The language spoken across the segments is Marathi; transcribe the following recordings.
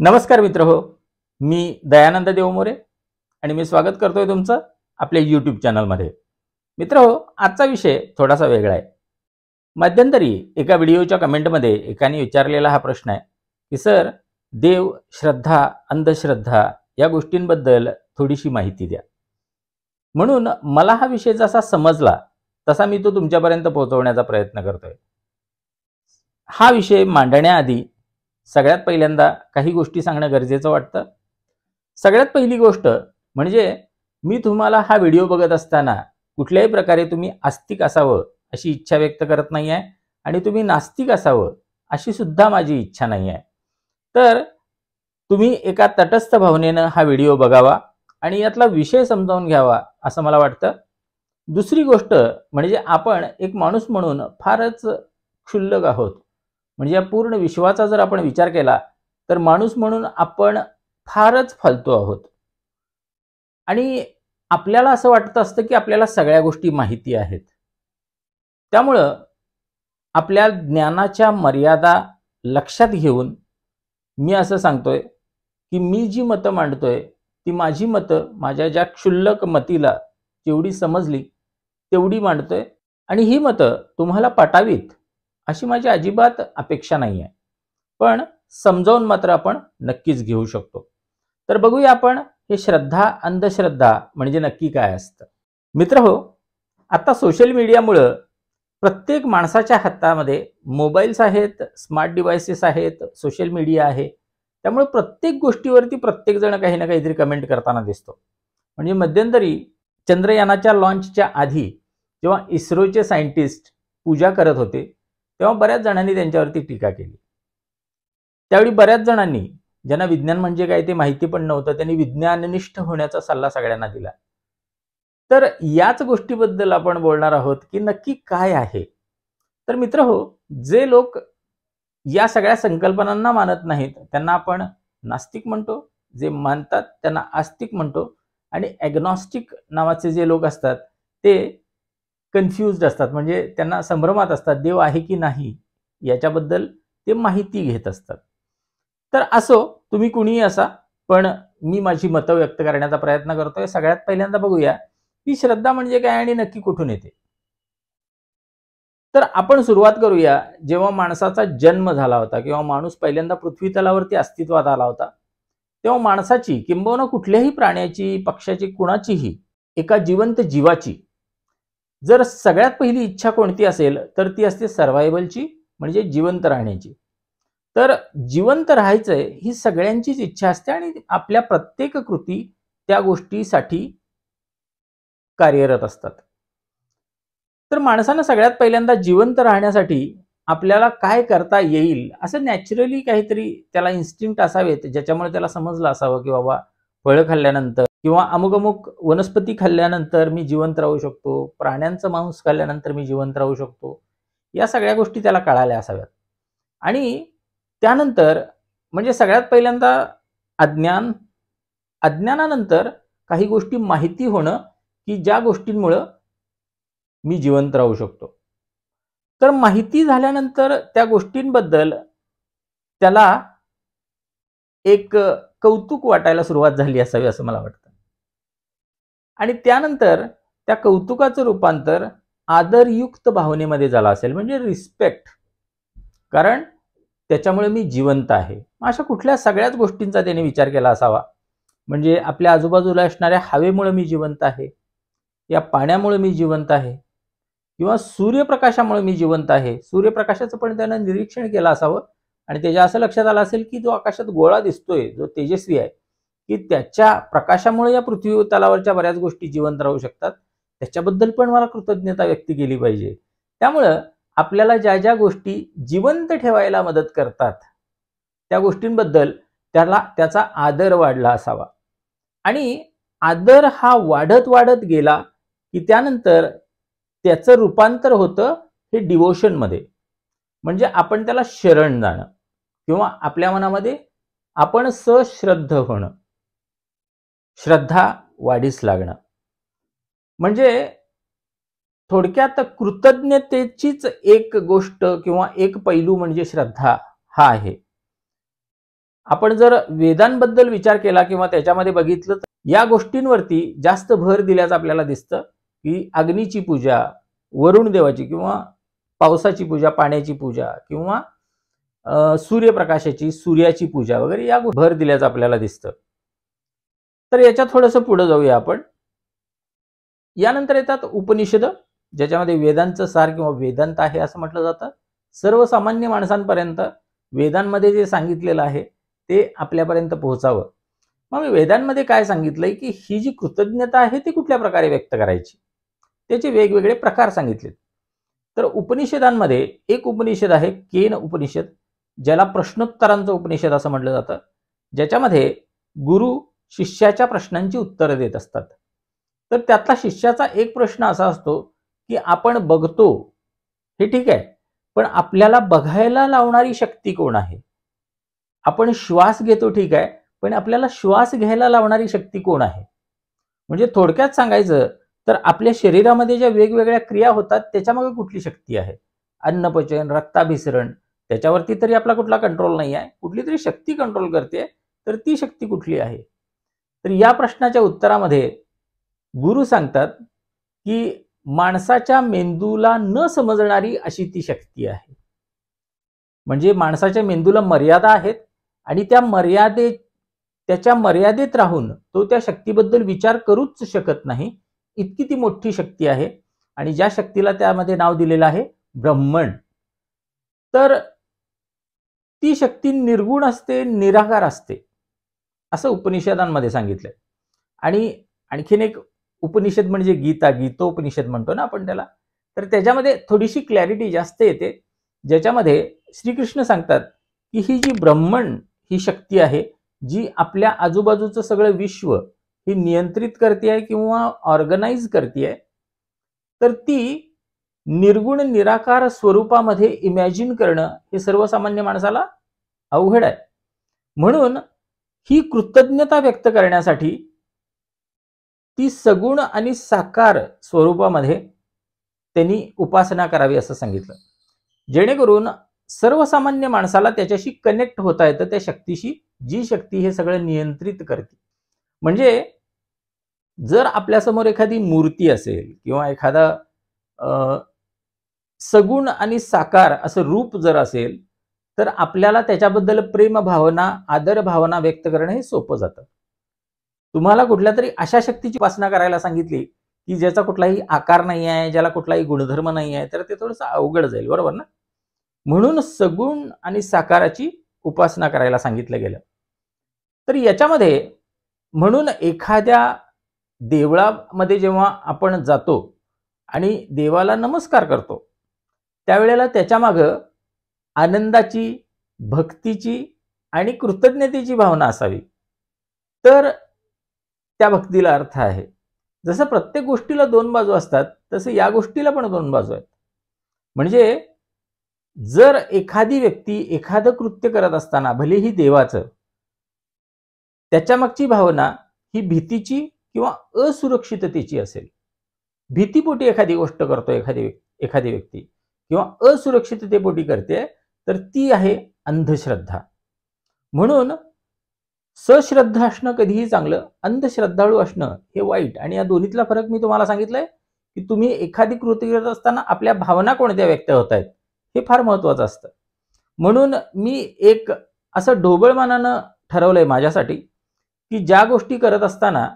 नमस्कार मित्रहो, मी दयानंद देवमोरे आणि मी स्वागत करतोय तुमचं आपल्या यूट्यूब चॅनलमध्ये. मित्रहो, आजचा विषय थोडासा वेगळा आहे. मध्यंतरी एका व्हिडिओच्या कमेंटमध्ये एकाने विचारलेला हा प्रश्न आहे की सर, देव, श्रद्धा, अंधश्रद्धा या गोष्टींबद्दल थोडीशी माहिती द्या. म्हणून मला हा विषय जसा समजला तसा मी तो तुमच्यापर्यंत पोहोचवण्याचा प्रयत्न करतोय. हा विषय मांडण्याआधी सगळ्यात पहिल्यांदा काही गोष्टी सांगणं गरजेचं वाटतं. सगळ्यात पहिली गोष्ट म्हणजे मी तुम्हाला हा व्हिडिओ बघत असताना कुठल्याही प्रकारे तुम्ही आस्तिक असावं अशी इच्छा व्यक्त करत नाही आहे आणि तुम्ही नास्तिक असावं अशी सुद्धा माझी इच्छा नाही आहे. तर तुम्ही एका तटस्थ भावनेनं हा व्हिडिओ बघावा आणि यातला विषय समजावून घ्यावा असं मला वाटतं. दुसरी गोष्ट म्हणजे आपण एक माणूस म्हणून फारच क्षुल्लक आहोत. म्हणजे या पूर्ण विश्वाचा जर आपण विचार केला तर माणूस म्हणून आपण फारच फालतू आहोत आणि आपल्याला असं वाटतं असतं की आपल्याला सगळ्या गोष्टी माहिती आहेत. त्यामुळं आपल्या ज्ञानाच्या मर्यादा लक्षात घेऊन मी असं सांगतोय की मी जी मतं मांडतोय ती माझी मतं माझ्या ज्या क्षुल्लक मतीला जेवढी समजली तेवढी मांडतोय आणि ही मतं तुम्हाला पटावीत अशी माझी अजिबात अपेक्षा नाही आहे. पण समजावून मात्र आपण नक्कीच घेऊ शकतो. तर बघूया आपण हे श्रद्धा अंधश्रद्धा म्हणजे नक्की काय असतं. मित्रहो, आता सोशल मीडियामुळे प्रत्येक माणसाच्या हातामध्ये मोबाईल्स आहेत, स्मार्ट डिव्हाइसेस आहेत, सोशल मीडिया आहे. त्यामुळे प्रत्येक गोष्टीवरती प्रत्येक जण काही ना काहीतरी कमेंट करताना दिसतो. म्हणजे मध्यंतरी चंद्रयानाच्या लॉन्चच्या आधी जेव्हा इस्रोचे सायंटिस्ट पूजा करत होते तेव्हा बऱ्याच जणांनी त्यांच्यावरती टीका केली. त्यावेळी बऱ्याच जणांनी ज्यांना विज्ञान म्हणजे काय ते माहिती पण नव्हतं त्यांनी विज्ञाननिष्ठ होण्याचा सल्ला सगळ्यांना दिला. तर याच गोष्टीबद्दल आपण बोलणार आहोत की नक्की काय आहे. तर मित्रहो, जे लोक या सगळ्या संकल्पनांना मानत नाहीत त्यांना आपण नास्तिक म्हणतो, जे मानतात त्यांना आस्तिक म्हणतो आणि ॲग्नॉस्टिक नावाचे जे लोक असतात ते कन्फ्युज्ड असतात. म्हणजे त्यांना संभ्रमात असतात, देव आहे की नाही याच्याबद्दल ते माहिती घेत असतात. तर असो, तुम्ही कुणीही असा, पण मी माझी मतं व्यक्त करण्याचा प्रयत्न करतोय. सगळ्यात पहिल्यांदा बघूया की श्रद्धा म्हणजे काय आणि नक्की कुठून येते. तर आपण सुरुवात करूया जेव्हा माणसाचा जन्म झाला होता किंवा माणूस पहिल्यांदा पृथ्वी तलावरती अस्तित्वात आला होता तेव्हा माणसाची किंबहुना कुठल्याही प्राण्याची, पक्षाची, कुणाचीही एका जिवंत जीवाची जर सगळ्यात पहिली इच्छा कोणती असेल तर ती असते सर्व्हायव्हलची, म्हणजे जिवंत राहण्याची. तर जिवंत राहायचंय ही सगळ्यांचीच इच्छा असते आणि आपल्या प्रत्येक कृती त्या गोष्टीसाठी कार्यरत असतात. तर माणसानं सगळ्यात पहिल्यांदा जिवंत राहण्यासाठी आपल्याला काय करता येईल असं नॅचरली काहीतरी त्याला इन्स्टिंक्ट असावेत, ज्याच्यामुळे त्याला समजलं असावं की बाबा फळं खाल्ल्यानंतर किंवा अमुक अमुक वनस्पती खाल्ल्यानंतर मी जिवंत राहू शकतो, प्राण्यांचं मांस खाल्ल्यानंतर मी जिवंत राहू शकतो. या सगळ्या गोष्टी त्याला कळाल्या असाव्यात. आणि त्यानंतर म्हणजे सगळ्यात पहिल्यांदा अज्ञान, अज्ञानानंतर काही गोष्टी माहिती होणं की ज्या गोष्टींमुळे मी जिवंत राहू शकतो. तर माहिती झाल्यानंतर त्या गोष्टींबद्दल त्याला एक कौतुक वाटायला सुरुवात झाली असावी असं मला वाटतं. आणि त्यानंतर त्या कौतुकाचं रूपांतर आदरयुक्त भावनेमध्ये झालं असेल, म्हणजे रिस्पेक्ट. कारण त्याच्यामुळे मी जिवंत आहे. अशा कुठल्या सगळ्याच गोष्टींचा त्याने विचार केला असावा. म्हणजे आपल्या आजूबाजूला असणाऱ्या हवेमुळे मी जिवंत आहे, या पाण्यामुळे मी जिवंत आहे किंवा सूर्यप्रकाशामुळे मी जिवंत आहे. सूर्यप्रकाशाचं पण त्यानं निरीक्षण केलं असावं आणि त्याच्या असं लक्षात आलं असेल की जो आकाशात गोळा दिसतोय, जो तेजस्वी आहे, की त्याच्या प्रकाशामुळे या पृथ्वी तलावरच्या बऱ्याच गोष्टी जिवंत राहू शकतात. त्याच्याबद्दल पण मला कृतज्ञता व्यक्त केली पाहिजे. त्यामुळं आपल्याला ज्या ज्या गोष्टी जिवंत ठेवायला मदत करतात त्या गोष्टींबद्दल त्याचा आदर वाढला असावा. आणि आदर हा वाढत वाढत गेला की त्यानंतर त्याचं रूपांतर होतं हे डिवोशनमध्ये. म्हणजे आपण त्याला शरण जाणं किंवा आपल्या मनामध्ये आपण सश्रद्ध होणं, श्रद्धा वाढीस लागणं. म्हणजे थोडक्यात कृतज्ञतेचीच एक गोष्ट किंवा एक पैलू म्हणजे श्रद्धा हा आहे. आपण जर वेदांबद्दल विचार केला किंवा त्याच्यामध्ये बघितलं तर या गोष्टींवरती जास्त भर दिल्याचं आपल्याला दिसतं, की अग्नीची पूजा, वरुण देवाची किंवा पावसाची पूजा, पाण्याची पूजा किंवा सूर्यप्रकाशाची, सूर्याची पूजा वगैरे या भर दिल्याचं आपल्याला दिसतं. तर याच्यात थोडंसं पुढे जाऊया आपण. यानंतर येतात उपनिषद, ज्याच्यामध्ये वेदांचं सार किंवा वेदांत आहे असं म्हटलं जातं. सर्वसामान्य माणसांपर्यंत वेदांमध्ये जे सांगितलेलं आहे ते आपल्यापर्यंत पोहोचावं. मग वेदांमध्ये काय सांगितलंय, की ही जी कृतज्ञता आहे ती कुठल्या प्रकारे व्यक्त करायची, त्याचे वेगवेगळे प्रकार सांगितलेत. तर उपनिषदांमध्ये एक उपनिषद आहे केन उपनिषद, ज्याला प्रश्नोत्तरांचं उपनिषद असं म्हटलं जातं, ज्याच्यामध्ये गुरु शिष्याच्या प्रश्नांची उत्तरं देत असतात. तर त्यातला शिष्याचा एक प्रश्न असा असतो, की आपण बघतो हे ठीक आहे, पण आपल्याला बघायला लावणारी शक्ती कोण आहे? आपण श्वास घेतो ठीक आहे, पण आपल्याला श्वास घ्यायला लावणारी शक्ती कोण आहे? म्हणजे थोडक्यात सांगायचं तर आपल्या शरीरामध्ये ज्या वेगवेगळ्या क्रिया होतात त्याच्यामागे कुठली शक्ती आहे? अन्नपचन, रक्ताभिसरण, त्याच्यावरती तरी आपला कुठला कंट्रोल नाही आहे. कुठली तरी शक्ती कंट्रोल करते, तर ती शक्ती कुठली आहे? तर या प्रश्नाच्या उत्तरामध्ये गुरु सांगतात, की माणसाच्या मेंदूला न समजणारी अशी ती शक्ती आहे. म्हणजे माणसाच्या मेंदूला मर्यादा आहेत आणि त्याच्या मर्यादेत राहून तो त्या शक्तीबद्दल विचार करूच शकत नाही, इतकी ती मोठी शक्ती आहे. आणि ज्या शक्तीला त्यामध्ये नाव दिलेलं आहे ब्रह्मण. तर ती शक्ती निर्गुण असते, निराकार असते, असं उपनिषदांमध्ये सांगितलंय. आणि आणखीन एक उपनिषद म्हणजे गीता, गीतोपनिषद म्हणतो ना आपण त्याला. तर त्याच्यामध्ये थोडीशी क्लॅरिटी जास्त येते, ज्याच्यामध्ये श्रीकृष्ण सांगतात, की ही जी ब्रह्मण ही शक्ती आहे, जी आपल्या आजूबाजूचं सगळं विश्व ही नियंत्रित करते आहे किंवा ऑर्गनाइज करते आहे, तर ती निर्गुण निराकार स्वरूपामध्ये इमॅजिन करणं हे सर्वसामान्य माणसाला अवघड आहे. म्हणून ही कृतज्ञता व्यक्त करण्यासाठी ती सगुण आणि साकार स्वरूपामध्ये त्यांनी उपासना करावी असं सांगितलं, जेणेकरून सर्वसामान्य माणसाला त्याच्याशी कनेक्ट होता येतं, त्या शक्तीशी, जी शक्ती हे सगळं नियंत्रित करते. म्हणजे जर आपल्यासमोर एखादी मूर्ती असेल किंवा एखादा सगुण आणि साकार असं रूप जर असेल, तर आपल्याला त्याच्याबद्दल प्रेम भावना, आदर भावना व्यक्त करणं हे सोपं जातं. तुम्हाला कुठल्या तरी अशा शक्तीची उपासना करायला सांगितली, की ज्याचा कुठलाही आकार नाही आहे, ज्याला कुठलाही गुणधर्म नाही आहे, तर ते थोडंसं अवघड जाईल, बरोबर ना? म्हणून सगुण आणि साकाराची उपासना करायला सांगितलं गेलं. तर याच्यामध्ये म्हणून एखाद्या देवळामध्ये जेव्हा आपण जातो आणि देवाला नमस्कार करतो, त्यावेळेला त्याच्यामागं आनंदाची, भक्तीची आणि कृतज्ञतेची भावना असावी, तर त्या भक्तीला अर्थ आहे. जसं प्रत्येक गोष्टीला दोन बाजू असतात, तसं या गोष्टीला पण दोन बाजू आहेत. म्हणजे जर एखादी व्यक्ती एखादं कृत्य करत असताना भलेही देवाचं, त्याच्यामागची भावना ही भीतीची किंवा असुरक्षिततेची असेल, भीतीपोटी एखादी गोष्ट करतो एखादी व्यक्ती किंवा असुरक्षिततेपोटी करते, तर ती आहे अंधश्रद्धा. म्हणून सश्रद्धा असणं कधीही चांगलं, अंधश्रद्धाळू असणं हे वाईट. आणि या दोन्हीतला फरक मी तुम्हाला सांगितलंय, की तुम्ही एखादी कृती करत असताना आपल्या भावना कोणत्या व्यक्त होत आहेत हे फार महत्वाचं असतं. म्हणून मी एक असं ढोबळमानानं ठरवलंय माझ्यासाठी, की ज्या गोष्टी करत असताना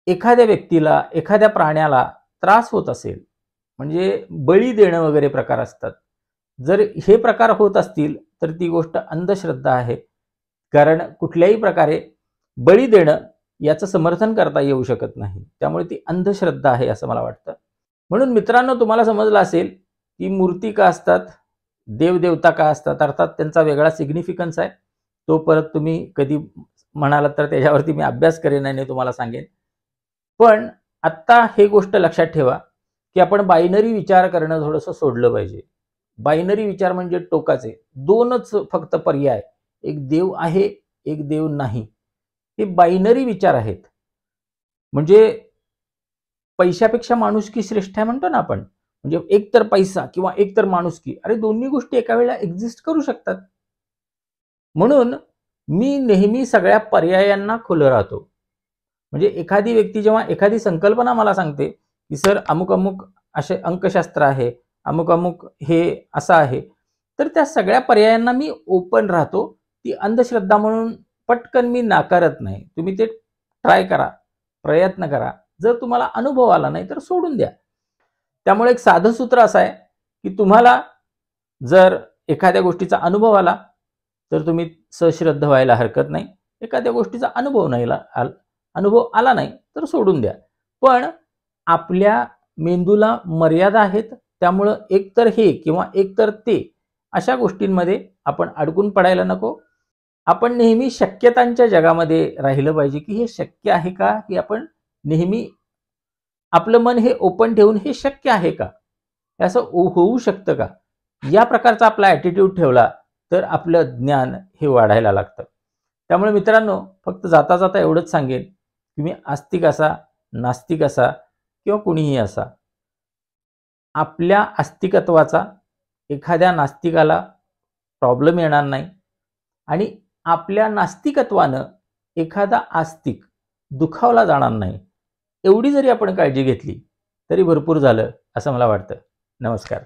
एखाद्या व्यक्तीला, एखाद्या प्राण्याला त्रास होत असेल, म्हणजे बळी देणं वगैरे प्रकार असतात, जर हे प्रकार होत असतील तर ती गोष्ट अंधश्रद्धा आहे. कारण कुठल्याही प्रकारे बळी देणं याचं समर्थन करता येऊ शकत नाही, त्यामुळे ती अंधश्रद्धा आहे असं मला वाटतं. म्हणून मित्रांनो, तुम्हाला समजलं असेल की मूर्ती का असतात, देवदेवता का असतात, अर्थात त्यांचा वेगळा सिग्निफिकन्स आहे. तो परत तुम्ही कधी म्हणालात तर त्याच्यावरती मी अभ्यास करेन आणि तुम्हाला सांगेन. पण आत्ता हे गोष्ट लक्षात ठेवा, की आपण बायनरी विचार करणं थोडंसं सोडलं पाहिजे. बायनरी विचार म्हणजे टोकाचे दोनच फक्त पर्याय, एक देव आहे, एक देव नाही, हे बायनरी विचार आहेत. म्हणजे पैशापेक्षा माणुसकी श्रेष्ठ आहे म्हणतो ना आपण. म्हणजे एक तर पैसा किंवा एक तर माणुसकी, अरे दोन्ही गोष्टी एका वेळेला एक्झिस्ट करू शकतात. म्हणून मी नेहमी सगळ्या पर्यायांना खुलं राहतो. म्हणजे एखादी व्यक्ती जेव्हा एखादी संकल्पना मला सांगते की सर अमुक अमुक असे अंकशास्त्र आहे, अमुक अमुक हे असं आहे, तर त्या सगळ्या पर्यायांना मी ओपन राहतो. ती अंधश्रद्धा म्हणून पटकन मी नाकारत नाही. तुम्ही ते ट्राय करा, प्रयत्न करा. जर तुम्हाला अनुभव आला नाही तर सोडून द्या. त्यामुळे एक साधं सूत्र असं आहे की तुम्हाला जर एखाद्या गोष्टीचा अनुभव आला तर तुम्ही सश्रद्ध व्हायला हरकत नाही. एखाद्या गोष्टीचा अनुभव आला नाही तर सोडून द्या. पण आपल्या मेंदूला मर्यादा आहेत. त्यामुळं एकतर हे किंवा एकतर ते अशा गोष्टींमध्ये आपण अडकून पडायला नको. आपण नेहमी शक्यतांच्या जगामध्ये राहिलं पाहिजे की हे शक्य आहे का, की आपण नेहमी आपलं मन हे ओपन ठेवून हे शक्य आहे का, हे असं होऊ शकतं का, या प्रकारचा आपला ॲटिट्यूड ठेवला तर आपलं ज्ञान हे वाढायला लागतं. त्यामुळे मित्रांनो, फक्त जाता जाता एवढंच सांगेन की मी आस्तिक असा, नास्तिक असा किंवा कुणीही असा, आपल्या आस्तिकत्वाचा एखाद्या नास्तिकाला प्रॉब्लेम येणार नाही आणि आपल्या नास्तिकत्वानं एखादा आस्तिक दुखावला जाणार नाही. एवढी जरी आपण काळजी घेतली तरी भरपूर झालं असं मला वाटतं. नमस्कार.